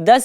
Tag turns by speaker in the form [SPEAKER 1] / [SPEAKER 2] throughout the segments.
[SPEAKER 1] 10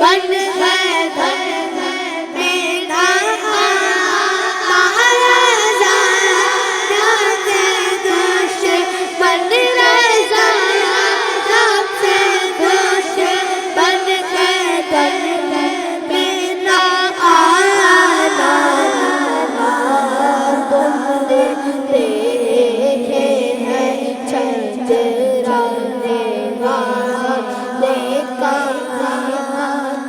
[SPEAKER 2] بن گئے گھر میرا مہاراجا سب سے دشمن رضا سب سے دشمن گئے گھر میرا آنا تم نے دیکھے ہیں چندرانے والے کہاں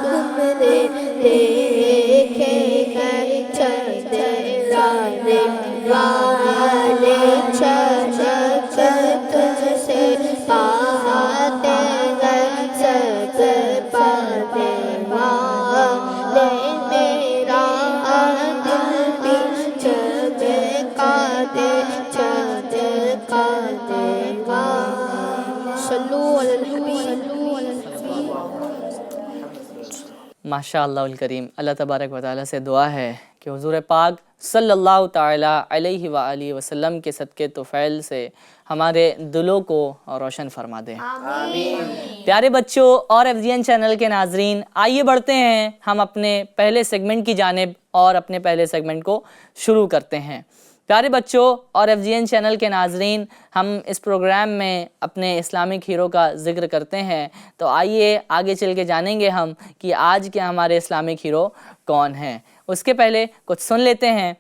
[SPEAKER 2] تم نے دیکھے ہیں چندرانے والے چمک تجھ سے پاتے ہیں سب پانے والے میرا دل بھی چمکا دے چمکا دے صلو علی الحبیب.
[SPEAKER 1] ماشاء اللہ الکریم. اللہ تبارک و تعالیٰ سے دعا ہے کہ حضور پاک صلی اللہ تعالیٰ علیہ وآلہ وسلم کے صدقے طفیل سے ہمارے دلوں کو روشن فرما دے. پیارے بچوں اور FGN چینل کے ناظرین، آئیے بڑھتے ہیں ہم اپنے پہلے سیگمنٹ کی جانب اور اپنے پہلے سیگمنٹ کو شروع کرتے ہیں. پیارے بچوں اور FGN چینل کے ناظرین، ہم اس پروگرام میں اپنے اسلامک ہیرو کا ذکر کرتے ہیں، تو آئیے آگے چل کے جانیں گے ہم کہ آج کے ہمارے اسلامک ہیرو کون ہیں. اس کے پہلے کچھ سن لیتے ہیں.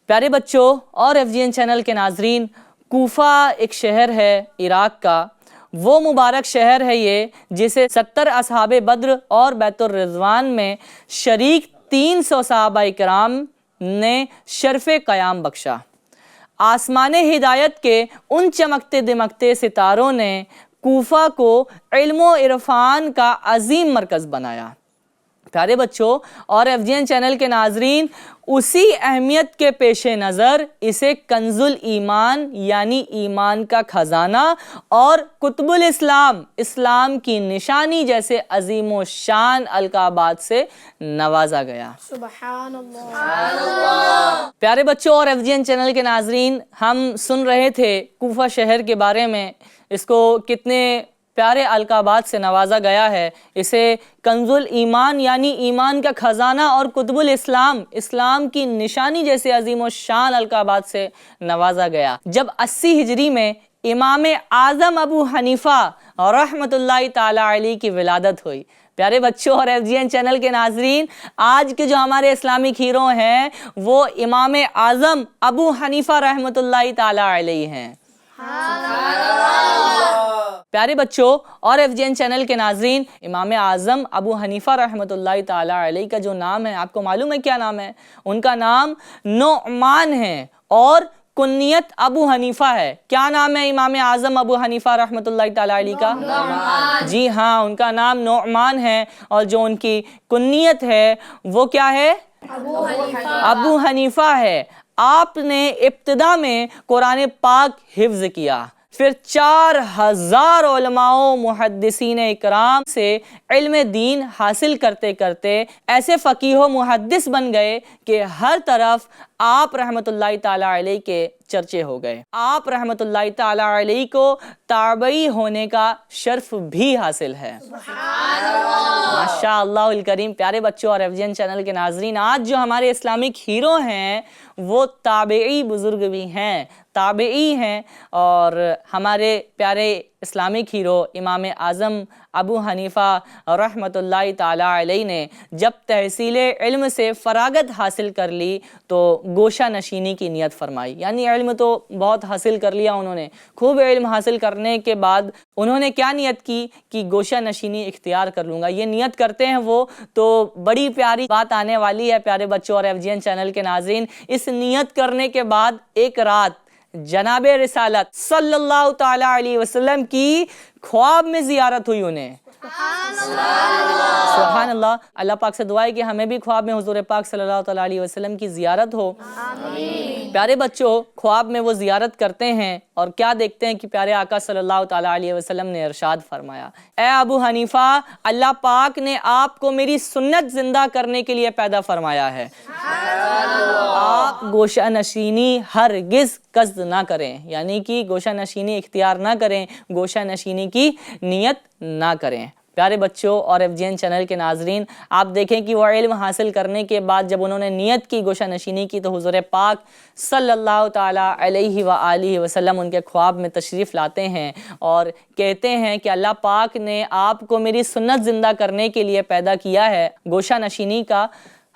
[SPEAKER 1] پیارے بچوں اور FGN چینل کے ناظرین، کوفہ ایک شہر ہے عراق کا. وہ مبارک شہر ہے یہ جسے 70 اصحاب بدر اور بیت الرضوان میں شریک 300 صحابہ کرام نے شرف قیام بخشا. آسمان ہدایت کے ان چمکتے دمکتے ستاروں نے کوفہ کو علم و عرفان کا عظیم مرکز بنایا. پیارے بچوں اور FGN چینل کے ناظرین، اسی اہمیت کے پیش نظر اسے کنز الایمان یعنی ایمان کا خزانہ اور قطب الاسلام اسلام کی نشانی جیسے عظیم و شان القابات سے نوازا گیا.
[SPEAKER 2] سبحان اللہ.
[SPEAKER 1] پیارے بچوں اور FGN چینل کے ناظرین، ہم سن رہے تھے کوفہ شہر کے بارے میں، اس کو کتنے پیارے القابات سے نوازا گیا ہے. اسے کنز الایمان یعنی ایمان کا خزانہ اور قطب الاسلام اسلام کی نشانی جیسے عظیم و شان القابات سے نوازا گیا. جب 80 ہجری میں امام اعظم ابو حنیفہ رحمۃ اللہ تعالی علیہ کی ولادت ہوئی. پیارے بچوں اور FGN چینل کے ناظرین، آج کے جو ہمارے اسلامک ہیرو ہیں وہ امام اعظم ابو حنیفہ رحمۃ اللہ تعالی علیہ ہیں. پیارے بچوں اور FGN چینل کے ناظرین، امام اعظم ابو حنیفہ رحمۃ اللہ تعالی علیہ کا جو نام ہے، آپ کو معلوم ہے کیا نام ہے؟ ان کا نام نعمان ہے اور کنیت ابو حنیفہ ہے. کیا نام ہے امام اعظم ابو حنیفہ رحمۃ اللہ تعالی علیہ کا؟ جی ہاں، ان کا نام نعمان ہے اور جو ان کی کنیت ہے وہ کیا ہے؟ ابو حنیفہ ہے. آپ نے ابتدا میں قرآن پاک حفظ کیا، پھر 4000 علماء و محدثین اکرام سے علم دین حاصل کرتے کرتے ایسے فقیہ و محدث بن گئے کہ ہر طرف آپ رحمت اللہ تعالی علیہ کے چرچے ہو گئے. آپ رحمت اللہ تعالی علیہ کو تابعی ہونے کا شرف بھی حاصل ہے. ماشاء اللہ الکریم. پیارے بچوں اور FGN چینل کے ناظرین، آج جو ہمارے اسلامک ہیرو ہیں وہ تابعی بزرگ بھی ہیں، تابعی ہیں. اور ہمارے پیارے اسلامک ہیرو امام اعظم ابو حنیفہ رحمۃ اللہ تعالی علیہ نے جب تحصیل علم سے فراغت حاصل کر لی تو گوشہ نشینی کی نیت فرمائی. یعنی علم تو بہت حاصل کر لیا انہوں نے. خوب علم حاصل کرنے کے بعد انہوں نے کیا نیت کی کہ گوشہ نشینی اختیار کر لوں گا. یہ نیت کرتے ہیں وہ تو بڑی پیاری بات آنے والی ہے پیارے بچوں اور FGN چینل کے ناظرین. اس نیت کرنے کے بعد ایک رات جناب رسالت صلی اللہ تعالی علیہ وسلم کی خواب میں زیارت ہوئی انہیں. سبحان اللہ. اللہ پاک سے دعا ہے کہ ہمیں بھی خواب میں حضور پاک صلی اللہ تعالی علیہ وسلم کی زیارت ہو. پیارے بچوں، خواب میں وہ زیارت کرتے ہیں اور کیا دیکھتے ہیں کہ پیارے آقا صلی اللہ تعالی علیہ وسلم نے ارشاد فرمایا، اے ابو حنیفہ، اللہ پاک نے آپ کو میری سنت زندہ کرنے کے لیے پیدا فرمایا ہے. آپ گوشہ نشینی ہرگز قصد نہ کریں، یعنی کہ گوشہ نشینی اختیار نہ کریں، گوشہ نشینی کی نیت نہ کریں. پیارے بچوں اور FGN چینل کے ناظرین، آپ دیکھیں کہ وہ علم حاصل کرنے کے بعد جب انہوں نے نیت کی گوشہ نشینی کی تو حضور پاک صلی اللہ تعالیٰ علیہ وآلہ وسلم ان کے خواب میں تشریف لاتے ہیں اور کہتے ہیں کہ اللہ پاک نے آپ کو میری سنت زندہ کرنے کے لیے پیدا کیا ہے، گوشہ نشینی کا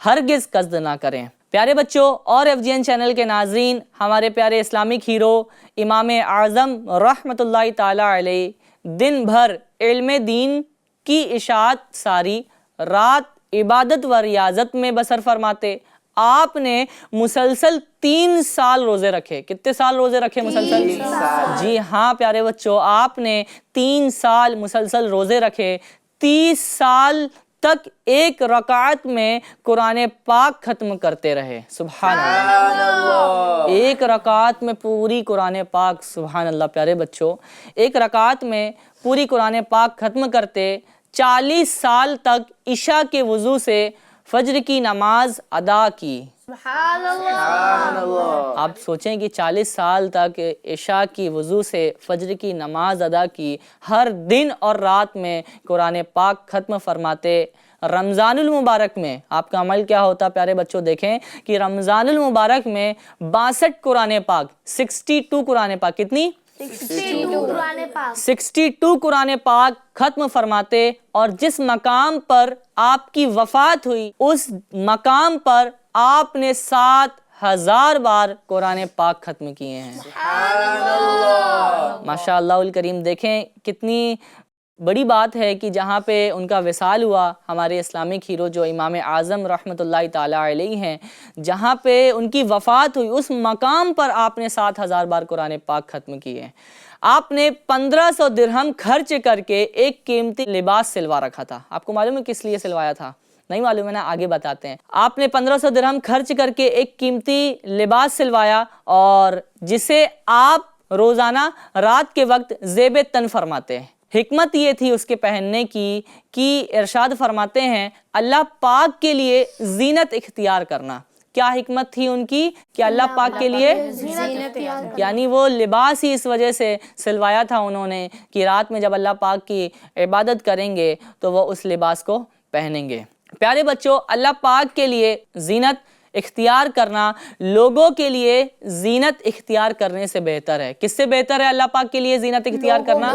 [SPEAKER 1] ہرگز قصد نہ کریں۔ پیارے بچوں اور FGN چینل کے ناظرین، ہمارے پیارے اسلامک ہیرو امام اعظم رحمۃ اللہ تعالیٰ علیہ دن بھر علم دین کی اشاعت ساری، رات عبادت و ریاضت میں بسر فرماتے۔ آپ نے مسلسل 3 سال روزے رکھے۔ کتنے سال روزے رکھے مسلسل؟ جی ہاں پیارے بچوں، آپ نے 3 سال مسلسل روزے رکھے۔ 30 سال تک ایک رکعت میں قرآن پاک ختم کرتے رہے۔ سبحان اللہ، ایک رکعت میں پوری قرآن پاک، سبحان اللہ پیارے بچوں، ایک رکعت میں پوری قرآن پاک ختم کرتے۔ 40 سال تک عشاء کے وضو سے فجر کی نماز ادا کی۔
[SPEAKER 2] سبحان اللہ۔
[SPEAKER 1] آپ سوچیں کہ 40 سال تک عشاء کی وضو سے فجر کی نماز ادا کی، ہر دن اور رات میں قرآن پاک ختم فرماتے۔ رمضان المبارک میں آپ کا عمل کیا ہوتا پیارے بچوں؟ دیکھیں کہ رمضان المبارک میں 62 قرآن پاک، 62 قرآن پاک، کتنی؟ 62 قرآن پاک ختم فرماتے، اور جس مقام پر آپ کی وفات ہوئی اس مقام پر آپ نے 7000 بار قرآن پاک ختم کیے ہیں۔ ماشاء اللہ الکریم، دیکھیں کتنی بڑی بات ہے کہ جہاں پہ ان کا وصال ہوا، ہمارے اسلامک ہیرو جو امام اعظم رحمۃ اللہ تعالیٰ علیہ ہیں، جہاں پہ ان کی وفات ہوئی اس مقام پر آپ نے 7000 بار قرآن پاک ختم کیے ہیں۔ آپ نے 1500 درہم خرچ کر کے ایک قیمتی لباس سلوا رکھا تھا۔ آپ کو معلوم ہے کس لیے سلوایا تھا؟ نہیں معلوم ہے نا، آگے بتاتے ہیں۔ آپ نے 1500 درہم خرچ کر کے ایک قیمتی لباس سلوایا اور جسے آپ روزانہ رات کے وقت زیب تن فرماتے ہیں۔ حکمت یہ تھی اس کے پہننے کی کہ ارشاد فرماتے ہیں اللہ پاک کے لیے زینت اختیار کرنا۔ کیا حکمت تھی ان کی کہ اللہ پاک کے لیے یعنی وہ لباس ہی اس وجہ سے سلوایا تھا انہوں نے کہ رات میں جب اللہ پاک کی عبادت کریں گے تو وہ اس لباس کو پہنیں گے۔ پیارے بچوں، اللہ پاک کے لیے زینت اختیار کرنا لوگوں کے لیے زینت اختیار کرنے سے بہتر ہے۔ کس سے بہتر ہے اللہ پاک کے لیے زینت اختیار کرنا؟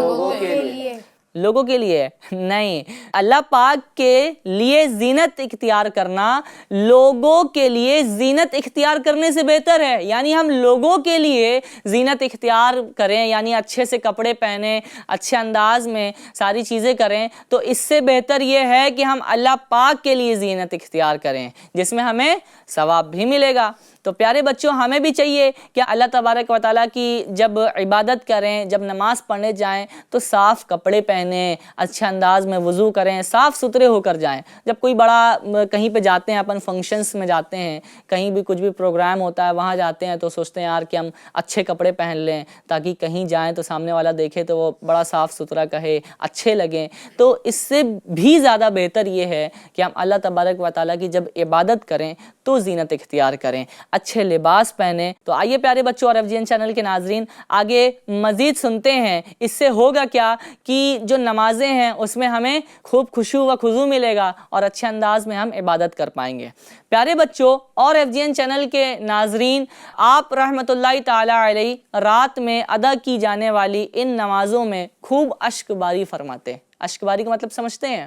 [SPEAKER 1] لوگوں کے لیے نہیں، اللہ پاک کے لیے زینت اختیار کرنا لوگوں کے لیے زینت اختیار کرنے سے بہتر ہے۔ یعنی ہم لوگوں کے لیے زینت اختیار کریں، یعنی اچھے سے کپڑے پہنیں، اچھے انداز میں ساری چیزیں کریں، تو اس سے بہتر یہ ہے کہ ہم اللہ پاک کے لیے زینت اختیار کریں جس میں ہمیں ثواب بھی ملے گا۔ تو پیارے بچوں، ہمیں بھی چاہیے کہ اللہ تبارک و تعالیٰ کی جب عبادت کریں، جب نماز پڑھنے جائیں تو صاف کپڑے پہنیں، اچھے انداز میں وضو کریں، صاف ستھرے ہو کر جائیں۔ جب کوئی بڑا کہیں پہ جاتے ہیں، اپن فنکشنز میں جاتے ہیں، کہیں بھی کچھ بھی پروگرام ہوتا ہے وہاں جاتے ہیں تو سوچتے ہیں یار کہ ہم اچھے کپڑے پہن لیں تاکہ کہیں جائیں تو سامنے والا دیکھے تو وہ بڑا صاف ستھرا کہے، اچھے لگیں۔ تو اس سے بھی زیادہ بہتر یہ ہے کہ ہم اللہ تبارک و تعالیٰ کی جب عبادت کریں تو زینت اختیار کریں، اچھے لباس پہنیں۔ تو آئیے پیارے بچوں اور FGN چینل کے ناظرین آگے مزید سنتے ہیں اس سے ہوگا کیا کہ جو نمازیں ہیں اس میں ہمیں خوب خشوع و خضوع ملے گا اور اچھے انداز میں ہم عبادت کر پائیں گے۔ پیارے بچوں اور FGN چینل کے ناظرین، آپ رحمت اللہ تعالی علیہ رات میں ادا کی جانے والی ان نمازوں میں خوب اشک باری فرماتے ہیں۔ اشک باری کا مطلب سمجھتے ہیں؟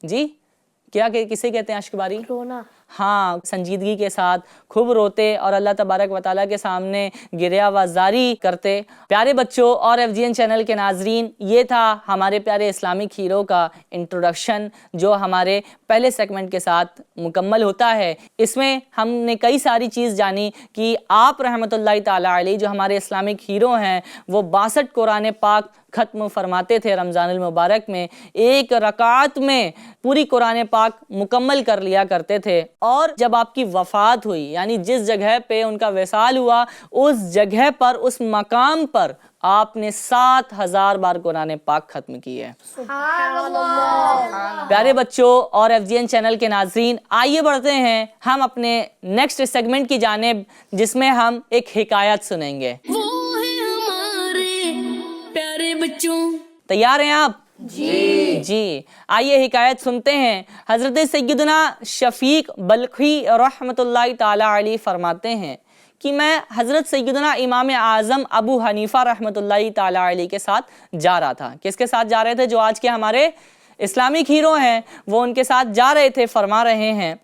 [SPEAKER 1] جی کیا کسے کہتے ہیں اشک باری؟
[SPEAKER 2] رونا۔
[SPEAKER 1] ہاں، سنجیدگی کے ساتھ خوب روتے اور اللہ تبارک و تعالیٰ کے سامنے گریہ و زاری کرتے۔ پیارے بچوں اور FGN چینل کے ناظرین، یہ تھا ہمارے پیارے اسلامک ہیرو کا انٹروڈکشن جو ہمارے پہلے سیگمنٹ کے ساتھ مکمل ہوتا ہے۔ اس میں ہم نے کئی ساری چیز جانی کہ آپ رحمت اللہ تعالیٰ علیہ جو ہمارے اسلامک ہیرو ہیں وہ 62 قرآن پاک ختم فرماتے تھے رمضان المبارک میں، ایک رکعت میں پوری قرآن پاک مکمل کر لیا کرتے تھے۔ اور جب آپ کی وفات ہوئی یعنی جس جگہ پہ ان کا وصال ہوا اس جگہ پر، اس مقام پر آپ نے 7000 بار قرآن پاک ختم کی ہے۔ پیارے بچوں اور FGN چینل کے ناظرین، آئیے بڑھتے ہیں ہم اپنے نیکسٹ سیگمنٹ کی جانب جس میں ہم ایک حکایت سنیں گے۔
[SPEAKER 3] وہ ہے ہمارے پیارے بچوں۔
[SPEAKER 1] تیار ہیں آپ؟ جی آئیے حکایت سنتے ہیں۔ حضرت سیدنا شفیق بلخی رحمۃ اللہ تعالی علیہ فرماتے ہیں کہ میں حضرت سیدنا امام اعظم ابو حنیفہ رحمۃ اللہ تعالی علیہ کے ساتھ جا رہا تھا۔ کس کے ساتھ جا رہے تھے؟ جو آج کے ہمارے اسلامک ہیرو ہیں وہ ان کے ساتھ جا رہے تھے۔ فرما رہے ہیں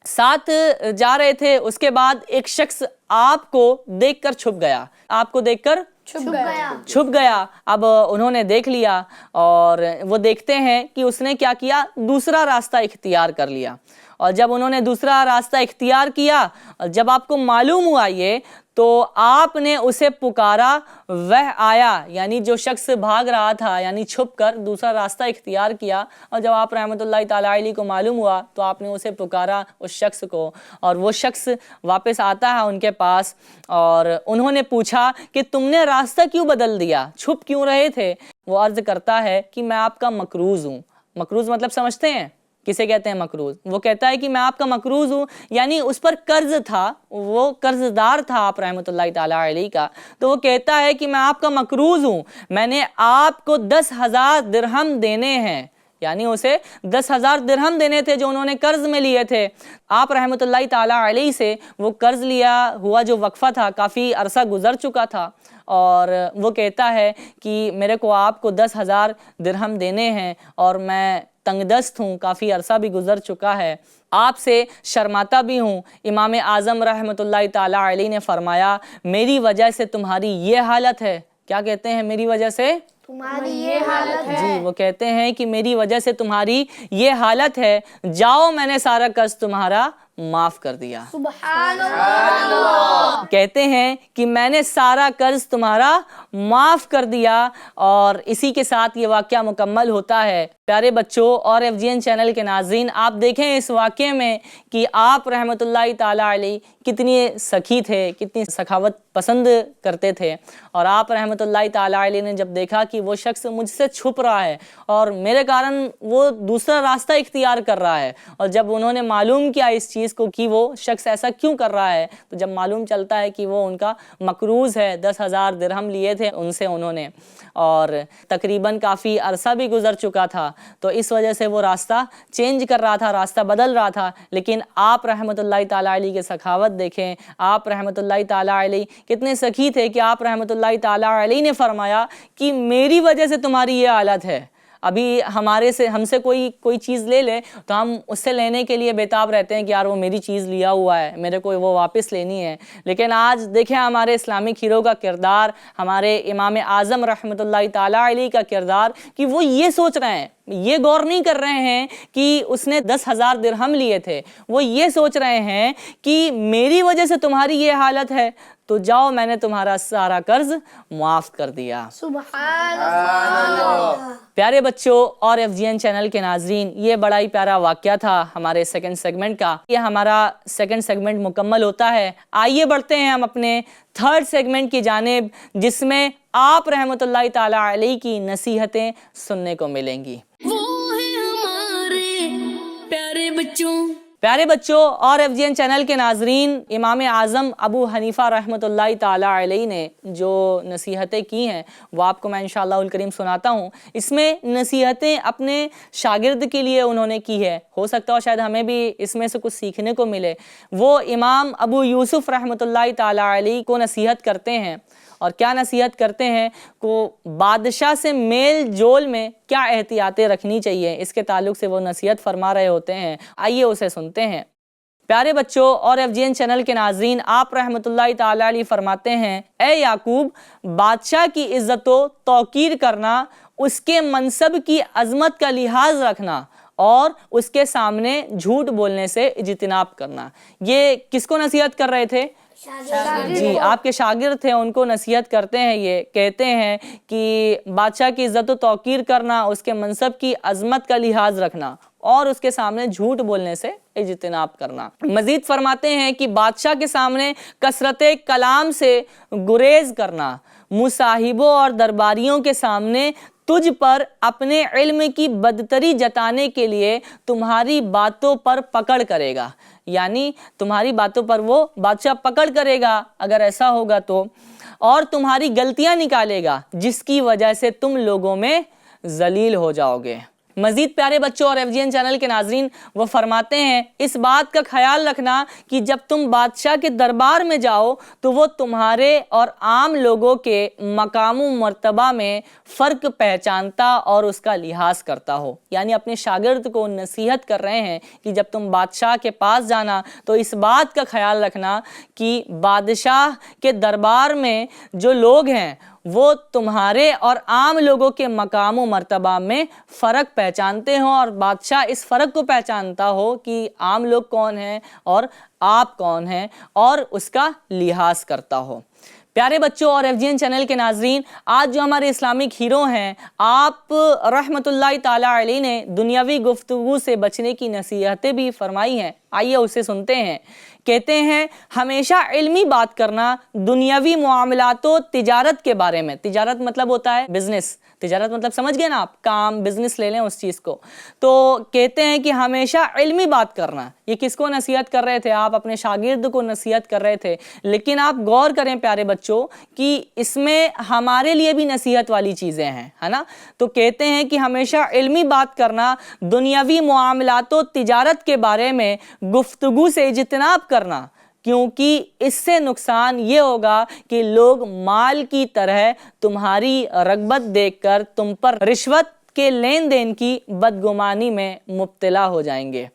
[SPEAKER 1] ساتھ جا رہے تھے، اس کے بعد ایک شخص آپ کو دیکھ کر چھپ گیا، آپ کو دیکھ کر چھپ گیا۔ اب انہوں نے دیکھ لیا اور وہ دیکھتے ہیں کہ اس نے کیا کیا، دوسرا راستہ اختیار کر لیا۔ اور جب انہوں نے دوسرا راستہ اختیار کیا، جب آپ کو معلوم ہوا یہ، تو آپ نے اسے پکارا، وہ آیا، یعنی جو شخص بھاگ رہا تھا، یعنی چھپ کر دوسرا راستہ اختیار کیا، اور جب آپ رحمۃ اللہ تعالی علیہ کو معلوم ہوا تو آپ نے اسے پکارا، اس شخص کو، اور وہ شخص واپس آتا ہے ان کے پاس، اور انہوں نے پوچھا کہ تم نے راستہ کیوں بدل دیا، چھپ کیوں رہے تھے؟ وہ عرض کرتا ہے کہ میں آپ کا مقروض ہوں۔ مقروض مطلب سمجھتے ہیں؟ کسے کہتے ہیں مقروض؟ وہ کہتا ہے کہ میں آپ کا مقروض ہوں، یعنی اس پر قرض تھا، وہ قرض دار تھا آپ رحمۃ اللہ تعالی علیہ کا، تو وہ کہتا ہے کہ میں آپ کا مقروض ہوں، میں نے آپ کو 10,000 درہم دینے ہیں، یعنی اسے 10,000 درہم دینے تھے جو انہوں نے قرض میں لیے تھے۔ آپ رحمۃ اللہ تعالی علیہ سے وہ قرض لیا ہوا جو وقفہ تھا، کافی عرصہ گزر چکا تھا، اور وہ کہتا ہے کہ میرے کو آپ کو 10,000 درہم دینے ہیں اور میں تنگ دست ہوں، کافی عرصہ بھی گزر چکا ہے، آپ سے شرماتا بھی ہوں۔ امام اعظم رحمۃ اللہ تعالی علیہ نے فرمایا میری وجہ سے تمہاری یہ حالت ہے۔ کیا کہتے ہیں؟ میری وجہ سے
[SPEAKER 2] تمہاری یہ حالت ہے۔
[SPEAKER 1] جی وہ کہتے ہیں کہ میری وجہ سے تمہاری یہ حالت ہے، جاؤ میں نے سارا قرض تمہارا معاف کر دیا۔
[SPEAKER 2] سبحان اللہ۔
[SPEAKER 1] کہتے ہیں کہ میں نے سارا قرض تمہارا معاف کر دیا، اور اسی کے ساتھ یہ واقعہ مکمل ہوتا ہے۔ پیارے بچوں اور FGN چینل کے ناظرین، آپ دیکھیں اس واقعے میں کہ آپ رحمۃ اللہ تعالی علیہ کتنی سخی تھے، کتنی سخاوت پسند کرتے تھے، اور آپ رحمۃ اللہ تعالی علیہ نے جب دیکھا کہ وہ شخص مجھ سے چھپ رہا ہے اور میرے کارن وہ دوسرا راستہ اختیار کر رہا ہے، اور جب انہوں نے معلوم کیا اس چیز کو کہ وہ شخص ایسا کیوں کر رہا ہے، تو جب معلوم چلتا ہے کہ وہ ان کا مقروض ہے، 10,000 درہم لیے تھے ان سے انہوں نے، اور تقریباً کافی عرصہ بھی گزر چکا تھا، تو اس وجہ سے وہ راستہ چینج کر رہا تھا، راستہ بدل رہا تھا۔ لیکن آپ رحمۃ اللہ تعالی علیہ کی سخاوت دیکھیں، آپ رحمۃ اللہ تعالی علیہ کتنے سخی تھے کہ آپ رحمۃ اللہ تعالی علیہ نے فرمایا کہ میری وجہ سے تمہاری یہ حالت ہے۔ ابھی ہم سے کوئی چیز لے لے تو ہم اس سے لینے کے لیے بےتاب رہتے ہیں کہ یار وہ میری چیز لیا ہوا ہے، میرے کو وہ واپس لینی ہے، لیکن آج دیکھیں ہمارے اسلامک ہیرو کا کردار، ہمارے امام اعظم رحمۃ اللہ تعالی علیہ کا کردار، کہ وہ یہ سوچ رہے ہیں، یہ غور نہیں کر رہے ہیں کہ اس نے 10,000 درہم لیے تھے، وہ یہ سوچ رہے ہیں کہ میری وجہ سے تمہاری یہ حالت ہے، تو جاؤ میں نے تمہارا سارا قرض معاف کر دیا۔
[SPEAKER 2] سبحان اللہ۔
[SPEAKER 1] پیارے بچوں اور FGN چینل کے ناظرین، یہ بڑا ہی پیارا واقعہ تھا ہمارے سیکنڈ سیگمنٹ کا۔ یہ ہمارا سیکنڈ سیگمنٹ مکمل ہوتا ہے۔ آئیے بڑھتے ہیں ہم اپنے تھرڈ سیگمنٹ کی جانب، جس میں آپ رحمۃ اللہ تعالی علیہ کی نصیحتیں سننے کو ملیں گی۔
[SPEAKER 3] وہ ہے ہمارے پیارے بچوں۔
[SPEAKER 1] پیارے بچوں اور FGN چینل کے ناظرین، امام اعظم ابو حنیفہ رحمۃ اللہ تعالی علیہ نے جو نصیحتیں کی ہیں وہ آپ کو میں انشاءاللہ الکریم سناتا ہوں۔ اس میں نصیحتیں اپنے شاگرد کے لیے انہوں نے کی ہے، ہو سکتا ہو شاید ہمیں بھی اس میں سے کچھ سیکھنے کو ملے۔ وہ امام ابو یوسف رحمۃ اللہ تعالی علیہ کو نصیحت کرتے ہیں، اور کیا نصیحت کرتے ہیں کو بادشاہ سے میل جول میں کیا احتیاطیں رکھنی چاہیے، اس کے تعلق سے وہ نصیحت فرما رہے ہوتے ہیں۔ آئیے اسے سنتے ہیں۔ پیارے بچوں اور FGN چینل کے ناظرین، آپ رحمۃ اللہ تعالی علیہ فرماتے ہیں، اے یعقوب، بادشاہ کی عزت و توقیر کرنا، اس کے منصب کی عظمت کا لحاظ رکھنا، اور اس کے سامنے جھوٹ بولنے سے اجتناب کرنا۔ یہ کس کو نصیحت کر رہے تھے؟ جی آپ کے شاگرد تھے، ان کو نصیحت کرتے ہیں۔ یہ کہتے ہیں کہ بادشاہ کی عزت و توقیر کرنا، اس کے منصب کی عظمت کا لحاظ رکھنا، اور اس کے سامنے جھوٹ بولنے سے اجتناب کرنا۔ مزید فرماتے ہیں کہ بادشاہ کے سامنے کثرت کلام سے گریز کرنا، مصاحبوں اور درباریوں کے سامنے تجھ پر اپنے علم کی بدتری جتانے کے لیے تمہاری باتوں پر پکڑ کرے گا، یعنی تمہاری باتوں پر وہ بادشاہ پکڑ کرے گا اگر ایسا ہوگا تو، اور تمہاری غلطیاں نکالے گا جس کی وجہ سے تم لوگوں میں ذلیل ہو جاؤ گے۔ مزید پیارے بچوں اور FGN چینل کے ناظرین وہ فرماتے ہیں اس بات کا خیال رکھنا کہ جب تم بادشاہ کے دربار میں جاؤ تو وہ تمہارے اور عام لوگوں کے مقام و مرتبہ میں فرق پہچانتا اور اس کا لحاظ کرتا ہو۔ یعنی اپنے شاگرد کو نصیحت کر رہے ہیں کہ جب تم بادشاہ کے پاس جانا تو اس بات کا خیال رکھنا کہ بادشاہ کے دربار میں جو لوگ ہیں وہ تمہارے اور عام لوگوں کے مقام و مرتبہ میں فرق پہچانتے ہوں، اور بادشاہ اس فرق کو پہچانتا ہو کہ عام لوگ کون ہیں اور آپ کون ہیں، اور اس کا لحاظ کرتا ہو۔ پیارے بچوں اور FGN چینل کے ناظرین، آج جو ہمارے اسلامک ہیرو ہیں، آپ رحمت اللہ تعالیٰ علیہ نے دنیاوی گفتگو سے بچنے کی نصیحتیں بھی فرمائی ہیں۔ آئیے اسے سنتے ہیں۔ کہتے ہیں ہمیشہ علمی بات کرنا دنیاوی معاملات و تجارت کے بارے میں۔ تجارت مطلب ہوتا ہے بزنس، تجارت مطلب سمجھ گئے نا آپ، کام، بزنس لے لیں اس چیز کو۔ تو کہتے ہیں کہ ہمیشہ علمی بات کرنا۔ یہ کس کو نصیحت کر رہے تھے؟ آپ اپنے شاگرد کو نصیحت کر رہے تھے، لیکن آپ غور کریں پیارے بچوں کہ اس میں ہمارے لیے بھی نصیحت والی چیزیں ہیں، ہے نا۔ تو کہتے ہیں کہ ہمیشہ علمی بات کرنا دنیاوی معاملات و تجارت کے بارے میں گفتگو سے اجتناب کرنا، کیونکہ اس سے نقصان یہ ہوگا کہ لوگ مال کی طرح تمہاری رغبت دیکھ کر تم پر رشوت کے لین دین کی بدگمانی میں مبتلا ہو جائیں گے۔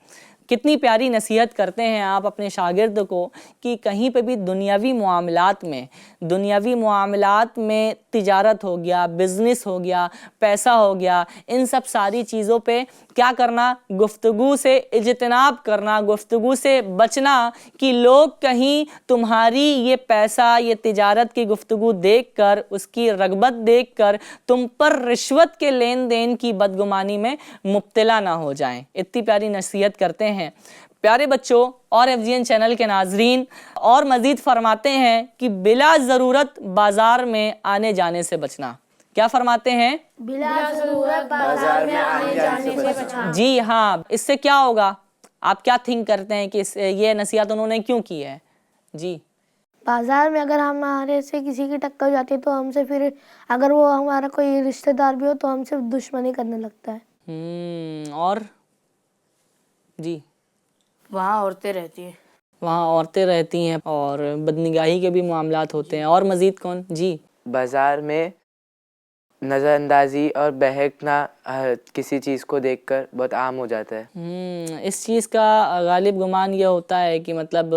[SPEAKER 1] کتنی پیاری نصیحت کرتے ہیں آپ اپنے شاگرد کو کہ کہیں پہ بھی دنیاوی معاملات میں تجارت ہو گیا، بزنس ہو گیا، پیسہ ہو گیا، ان سب ساری چیزوں پہ کیا کرنا؟ گفتگو سے اجتناب کرنا، گفتگو سے بچنا کہ لوگ کہیں تمہاری یہ پیسہ، یہ تجارت کی گفتگو دیکھ کر، اس کی رغبت دیکھ کر تم پر رشوت کے لین دین کی بدگمانی میں مبتلا نہ ہو جائیں۔ اتنی پیاری نصیحت کرتے ہیں پیارے بچوں اور FGN چینل کے ناظرین، اور مزید فرماتے ہیں کہ بلا ضرورت بازار میں آنے جانے سے بچنا۔ کیا فرماتے ہیں؟
[SPEAKER 2] بلا ضرورت بازار میں آنے جانے سے بچنا۔
[SPEAKER 1] جی ہاں، اس سے کیا ہوگا؟ آپ کیا تھنک کرتے ہیں کہ یہ نصیحت انہوں نے کیوں کی ہے؟ جی،
[SPEAKER 4] بازار میں اگر ہمارے سے کسی کی ٹکر ہو جاتی ہے تو ہم سے پھر اگر وہ ہمارا کوئی رشتہ دار بھی ہو تو ہم سے دشمنی کرنے لگتا ہے۔
[SPEAKER 1] اور جی،
[SPEAKER 2] وہاں عورتیں رہتی ہیں
[SPEAKER 1] اور بدنگاہی کے بھی معاملات ہوتے ہیں، اور مزید کون؟ جی،
[SPEAKER 5] بازار میں نظر اندازی اور بہکنا کسی چیز کو دیکھ کر بہت عام ہو جاتا ہے۔
[SPEAKER 1] اس چیز کا غالب گمان یہ ہوتا ہے کہ مطلب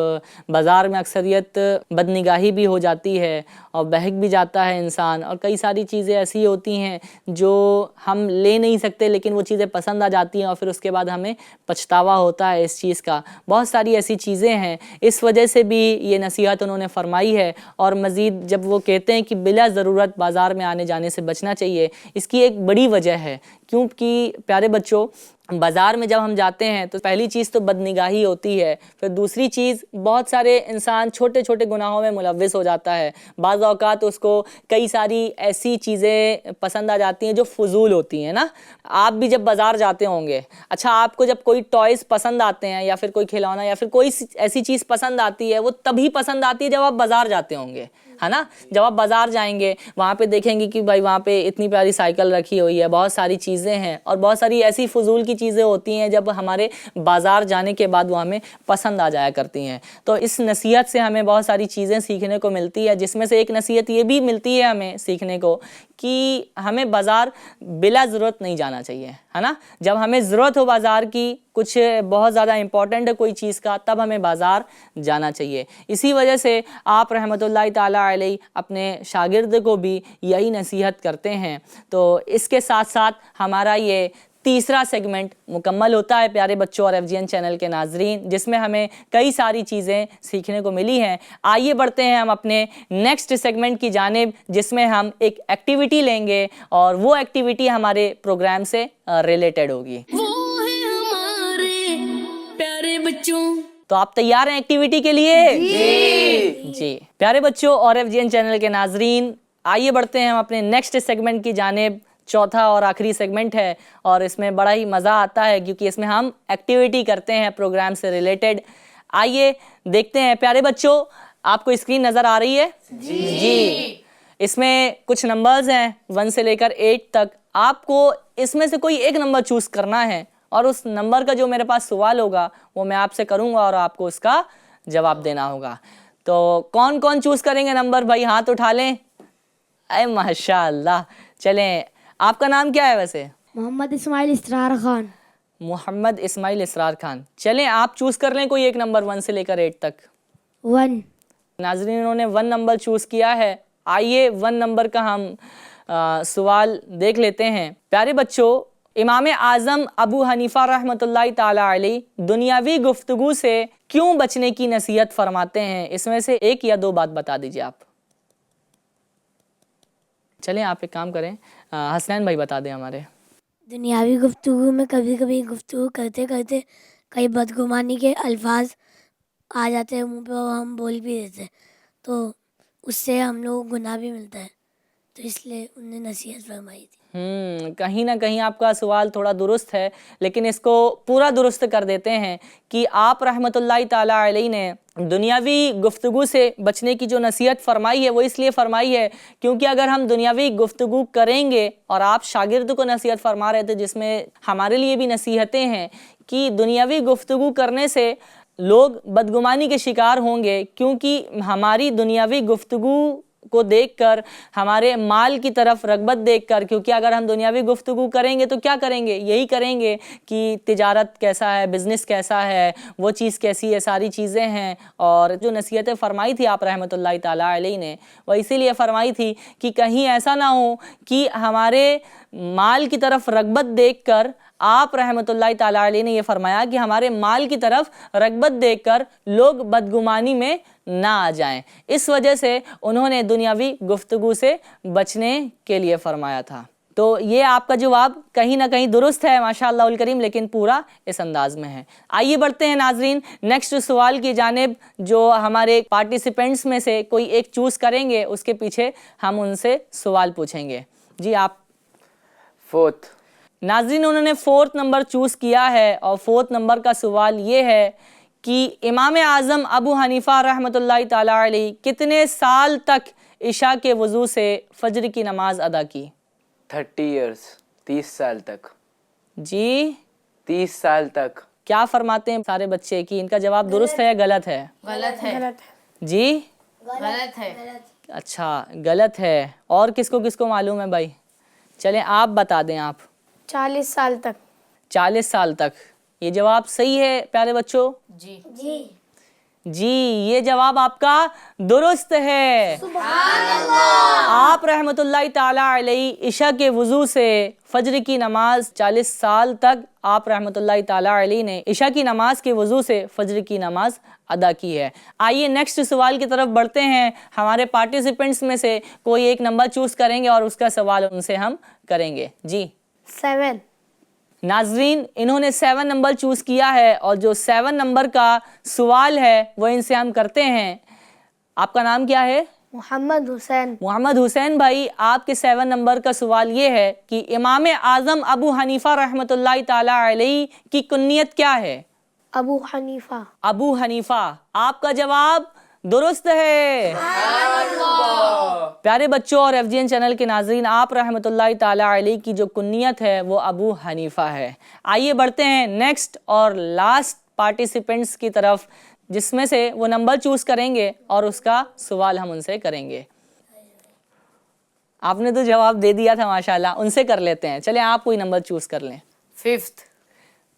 [SPEAKER 1] بازار میں اکثریت بدنگاہی بھی ہو جاتی ہے اور بہک بھی جاتا ہے انسان، اور کئی ساری چیزیں ایسی ہوتی ہیں جو ہم لے نہیں سکتے لیکن وہ چیزیں پسند آ جاتی ہیں اور پھر اس کے بعد ہمیں پچھتاوا ہوتا ہے اس چیز کا۔ بہت ساری ایسی چیزیں ہیں، اس وجہ سے بھی یہ نصیحت انہوں نے فرمائی ہے۔ اور مزید جب وہ کہتے ہیں کہ بلا ضرورت بازار میں آنے جانے سے بچنا چاہیے، اس کی ایک بڑی وجہ ہے، کیونکہ پیارے بچوں بازار میں جب ہم جاتے ہیں تو پہلی چیز تو بدنگاہی ہوتی ہے، پھر دوسری چیز بہت سارے انسان چھوٹے چھوٹے گناہوں میں ملوث ہو جاتا ہے۔ بعض اوقات اس کو کئی ساری ایسی چیزیں پسند آ جاتی ہیں جو فضول ہوتی ہیں نا۔ آپ بھی جب بازار جاتے ہوں گے، اچھا آپ کو جب کوئی ٹوائز پسند آتے ہیں یا پھر کوئی کھلونا یا پھر کوئی ایسی چیز پسند آتی ہے، وہ تبھی پسند آتی ہے جب آپ بازار جاتے ہوں گے، ہے نا۔ جب آپ بازار جائیں گے وہاں پہ دیکھیں گے کہ بھائی وہاں پہ اتنی پیاری سائیکل رکھی ہوئی ہے، بہت ساری چیزیں ہیں، اور بہت ساری ایسی فضول کی چیزیں ہوتی ہیں جب ہمارے بازار جانے کے بعد وہ ہمیں پسند آ جایا کرتی ہیں۔ تو اس نصیحت سے ہمیں بہت ساری چیزیں سیکھنے کو ملتی ہے، جس میں سے ایک نصیحت یہ بھی ملتی ہے ہمیں سیکھنے کو کہ ہمیں بازار بلا ضرورت نہیں جانا چاہیے، ہے نا۔ جب ہمیں ضرورت ہو بازار کی، کچھ بہت زیادہ امپورٹنٹ ہے کوئی چیز کا، تب ہمیں بازار جانا چاہیے۔ اسی وجہ سے آپ رحمت اللہ تعالیٰ علیہ اپنے شاگرد کو بھی یہی نصیحت کرتے ہیں۔ تو اس کے ساتھ ساتھ ہمارا یہ تیسرا سیگمنٹ مکمل ہوتا ہے پیارے بچوں اور FGN چینل کے ناظرین، جس میں ہمیں کئی ساری چیزیں سیکھنے کو ملی ہیں۔ آئیے بڑھتے ہیں ہم اپنے نیکسٹ سیگمنٹ کی جانب، جس میں ہم ایک ایکٹیویٹی لیں گے اور وہ ایکٹیویٹی ہمارے پروگرام سے ریلیٹڈ ہوگی۔
[SPEAKER 3] وہ ہے ہمارے پیارے بچوں۔
[SPEAKER 1] تو آپ تیار ہیں ایکٹیویٹی کے لیے؟ جی پیارے بچوں اور FGN چینل کے ناظرین، آئیے بڑھتے ہیں ہم اپنے نیکسٹ سیگمنٹ کی جانب۔ چوتھا اور آخری سیگمنٹ ہے اور اس میں بڑا ہی مزہ آتا ہے کیونکہ اس میں ہم ایکٹیویٹی کرتے ہیں پروگرام سے ریلیٹڈ۔ آئیے دیکھتے ہیں پیارے بچوں، آپ کو اسکرین نظر آ رہی ہے؟ جی۔ اس میں کچھ نمبرز ہیں 1 سے لے کر 8 تک۔ آپ کو اس میں سے کوئی ایک نمبر چوز کرنا ہے اور اس نمبر کا جو میرے پاس سوال ہوگا وہ میں آپ سے کروں گا اور آپ کو اس کا جواب دینا ہوگا. تو کون کون چوز کریں گے نمبر؟ بھائی ہاتھ اٹھا لیں. اے ماشاء اللہ. چلیں آپ کا نام کیا ہے ویسے؟
[SPEAKER 2] محمد اسماعیل اسرار خان.
[SPEAKER 1] محمد اسماعیل اسرار خان. چلیں آپ چوز کر لیں کوئی ایک نمبر 1 سے لے کر 8 تک.
[SPEAKER 2] 1.
[SPEAKER 1] ناظرین انہوں نے 1 نمبر چوز کیا ہے. آئیے 1 نمبر کا ہم سوال دیکھ لیتے ہیں. پیارے بچوں، امام اعظم ابو حنیفہ رحمۃ اللہ تعالی علیہ دنیاوی گفتگو سے کیوں بچنے کی نصیحت فرماتے ہیں؟ اس میں سے 1 یا 2 بات بتا دیجیے آپ. چلیں آپ ایک کام کریں، حسنین بھائی بتا دیں ہمارے.
[SPEAKER 2] دنیاوی گفتگو میں کبھی کبھی گفتگو کرتے کرتے کئی بدگمانی کے الفاظ آ جاتے ہیں منہ پہ اور ہم بول بھی دیتے ہیں، تو اس سے ہم لوگوں کو گناہ بھی ملتا ہے، تو اس لیے انہوں نے نصیحت فرمائی تھی.
[SPEAKER 1] کہیں نہ کہیں آپ کا سوال تھوڑا درست ہے، لیکن اس کو پورا درست کر دیتے ہیں کہ آپ رحمۃ اللہ تعالی علیہ نے دنیاوی گفتگو سے بچنے کی جو نصیحت فرمائی ہے وہ اس لیے فرمائی ہے کیونکہ اگر ہم دنیاوی گفتگو کریں گے، اور آپ شاگرد کو نصیحت فرما رہے تھے جس میں ہمارے لیے بھی نصیحتیں ہیں کہ دنیاوی گفتگو کرنے سے لوگ بدگمانی کے شکار ہوں گے، کیونکہ ہماری دنیاوی گفتگو کو دیکھ کر، ہمارے مال کی طرف رغبت دیکھ کر، کیونکہ اگر ہم دنیاوی گفتگو کریں گے تو کیا کریں گے؟ یہی کریں گے کہ تجارت کیسا ہے، بزنس کیسا ہے، وہ چیز کیسی ہے، ساری چیزیں ہیں. اور جو نصیحتیں فرمائی تھی آپ رحمۃ اللہ تعالیٰ علیہ نے، وہ اسی لیے فرمائی تھی کہ کہیں ایسا نہ ہو کہ ہمارے مال کی طرف رغبت دیکھ کر، آپ رحمۃ اللہ تعالیٰ علیہ نے یہ فرمایا کہ ہمارے مال کی طرف رغبت دیکھ کر لوگ بدگمانی میں نہ آ جائیں. اس وجہ سے انہوں نے دنیاوی گفتگو سے بچنے کے لیے فرمایا تھا. تو یہ آپ کا جواب کہیں نہ کہیں درست ہے ماشاء اللہ الکریم، لیکن پورا اس انداز میں ہے. آئیے بڑھتے ہیں ناظرین نیکسٹ سوال کی جانب، جو ہمارے پارٹیسپینٹس میں سے کوئی ایک چوز کریں گے، اس کے پیچھے ہم ان سے سوال پوچھیں گے. جی آپ.
[SPEAKER 5] 4.
[SPEAKER 1] ناظرین انہوں نے 4 نمبر چوز کیا ہے، اور 4 نمبر کا سوال یہ ہے کہ امام اعظم ابو حنیفہ رحمۃ اللہ تعالیٰ علیہ کتنے سال تک عشاء کے وضو سے فجر کی نماز ادا کی؟
[SPEAKER 5] 30 years. 30 سال تک.
[SPEAKER 1] جی
[SPEAKER 5] 30 سال تک.
[SPEAKER 1] کیا فرماتے ہیں سارے بچے کہ ان کا جواب درست ہے یا غلط ہے؟
[SPEAKER 3] غلط ہے.
[SPEAKER 1] جی
[SPEAKER 3] غلط ہے.
[SPEAKER 1] اچھا غلط ہے. اور کس کو معلوم ہے بھائی؟ چلیں آپ بتا دیں. آپ
[SPEAKER 4] 40 سال تک.
[SPEAKER 1] 40 سال تک. یہ جواب صحیح ہے پیارے بچوں؟
[SPEAKER 3] جی.
[SPEAKER 1] جی یہ جواب آپ کا درست ہے. آپ رحمۃ اللہ تعالیٰ علیہ عشاء کے وضو سے فجر کی نماز 40 سال تک آپ رحمۃ اللہ تعالیٰ علیہ نے عشاء کی نماز کے وضو سے فجر کی نماز ادا کی ہے. آئیے نیکسٹ سوال کی طرف بڑھتے ہیں. ہمارے پارٹیسپینٹس میں سے کوئی ایک نمبر چوز کریں گے اور اس کا سوال ان سے ہم کریں گے. جی
[SPEAKER 4] 7.
[SPEAKER 1] ناظرین انہوں نے 7 نمبر چوز کیا ہے، اور جو 7 نمبر کا سوال ہے وہ ان سے ہم کرتے ہیں. آپ کا نام کیا ہے؟
[SPEAKER 4] محمد حسین.
[SPEAKER 1] محمد حسین بھائی، آپ کے 7 نمبر کا سوال یہ ہے کہ امام اعظم ابو حنیفہ رحمۃ اللہ تعالیٰ علیہ کی کنیت کیا ہے؟
[SPEAKER 4] ابو حنیفہ.
[SPEAKER 1] ابو حنیفہ. آپ کا جواب درست ہے. پیارے بچوں اور ایف جی این چینل کے ناظرین، آپ رحمۃ اللہ تعالیٰ علیہ کی جو کنیت ہے وہ ابو حنیفہ ہے. آئیے بڑھتے ہیں نیکسٹ اور لاسٹ پارٹیسپینٹس کی طرف، جس میں سے وہ نمبر چوز کریں گے اور اس کا سوال ہم ان سے کریں گے. آپ نے تو جواب دے دیا تھا ماشاءاللہ، ان سے کر لیتے ہیں. چلیں آپ کوئی نمبر چوز کر لیں.
[SPEAKER 3] 5th.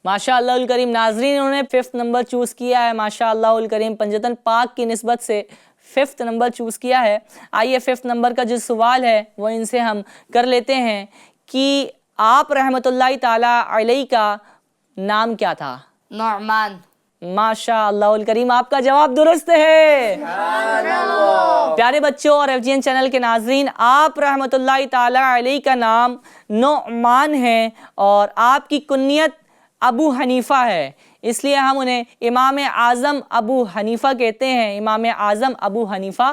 [SPEAKER 1] ماشاء اللہ الکریم. ناظرین انہوں نے 5th نمبر چوز کیا ہے. ماشاء اللہ الکریم پنجتن پاک کی نسبت سے 5th نمبر چوز کیا ہے. آئیے 5th نمبر کا جو سوال ہے وہ ان سے ہم کر لیتے ہیں کہ آپ رحمۃ اللہ تعالیٰ علیہ کا نام کیا تھا؟
[SPEAKER 3] نعمان.
[SPEAKER 1] ماشاء اللہ الکریم آپ کا جواب درست ہے. پیارے بچوں اور ایف جی این چینل کے ناظرین، آپ رحمۃ اللہ تعالیٰ علیہ کا نام نعمان ہے اور آپ کی کنیت ابو حنیفہ ہے، اس لیے ہم انہیں امام اعظم ابو حنیفہ کہتے ہیں. امام اعظم ابو حنیفہ